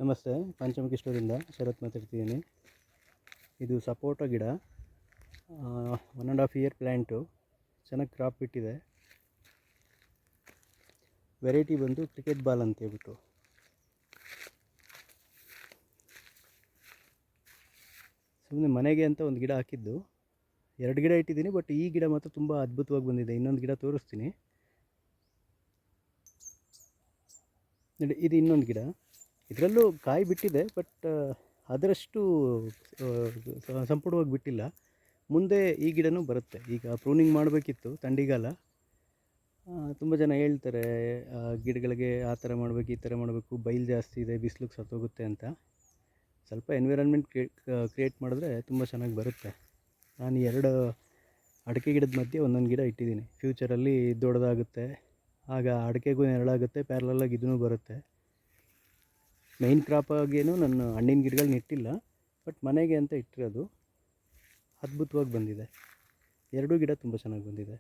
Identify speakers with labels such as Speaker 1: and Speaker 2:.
Speaker 1: ನಮಸ್ತೆ, ಪಂಚಮುಖಿ ಸ್ಟೋರಿಂದ ಶರತ್ ಮಾತಾಡ್ತಿದ್ದೀನಿ. ಇದು ಸಪೋಟ ಗಿಡ, 1.5 ಇಯರ್ ಪ್ಲ್ಯಾಂಟು. ಚೆನ್ನಾಗಿ ಕ್ರಾಪ್ ಬಿಟ್ಟಿದೆ. ವೆರೈಟಿ ಬಂದು ಕ್ರಿಕೆಟ್ ಬಾಲ್ ಅಂತ ಹೇಳ್ಬಿಟ್ಟು. ಸುಮ್ಮನೆ ಮನೆಗೆ ಅಂತ ಒಂದು ಗಿಡ ಹಾಕಿದ್ದು. 2 ಗಿಡ ಇಟ್ಟಿದ್ದೀನಿ, ಬಟ್ ಈ ಗಿಡ ಮಾತ್ರ ತುಂಬ ಅದ್ಭುತವಾಗಿ ಬಂದಿದೆ. ಇನ್ನೊಂದು ಗಿಡ ತೋರಿಸ್ತೀನಿ ನೋಡಿ. ಇದು ಇನ್ನೊಂದು ಗಿಡ. ಇದರಲ್ಲೂ ಕಾಯಿ ಬಿಟ್ಟಿದೆ, ಬಟ್ ಅದರಷ್ಟು ಸಂಪೂರ್ಣವಾಗಿ ಬಿಟ್ಟಿಲ್ಲ. ಮುಂದೆ ಈ ಗಿಡನೂ ಬರುತ್ತೆ. ಈಗ ಪ್ರೂನಿಂಗ್ ಮಾಡಬೇಕಿತ್ತು, ಥಂಡಿಗಾಲ. ತುಂಬ ಜನ ಹೇಳ್ತಾರೆ ಗಿಡಗಳಿಗೆ ಆ ಥರ ಮಾಡಬೇಕು, ಈ ಥರ ಮಾಡಬೇಕು, ಬೈಲು ಜಾಸ್ತಿ ಇದೆ, ಬಿಸಿಲಿಗೆ ಸತ್ತೋಗುತ್ತೆ ಅಂತ. ಸ್ವಲ್ಪ ಎನ್ವಿರಾನ್ಮೆಂಟ್ ಕ್ರಿಯೇಟ್ ಮಾಡಿದ್ರೆ ತುಂಬ ಚೆನ್ನಾಗಿ ಬರುತ್ತೆ. ನಾನು 2 ಅಡಿಕೆ ಗಿಡದ ಮಧ್ಯೆ ಒಂದೊಂದು ಗಿಡ ಇಟ್ಟಿದ್ದೀನಿ. ಫ್ಯೂಚರಲ್ಲಿ ದೊಡ್ಡದಾಗುತ್ತೆ, ಆಗ ಅಡಿಕೆಗೂ ನೆರಳಾಗುತ್ತೆ, ಪ್ಯಾರಲಾಗಿ ಇದೂ ಬರುತ್ತೆ. ಮೈನ್ ಕ್ರಾಪಾಗೇನು ನಾನು ಹಣ್ಣಿನ ಗಿಡಗಳನ್ನ ಇಟ್ಟಿಲ್ಲ, ಬಟ್ ಮನೆಗೆ ಅಂತ ಇಟ್ಟಿರೋದು. ಅದ್ಭುತವಾಗಿ ಬಂದಿದೆ. 2 ಗಿಡ ತುಂಬ ಚೆನ್ನಾಗಿ ಬಂದಿದೆ.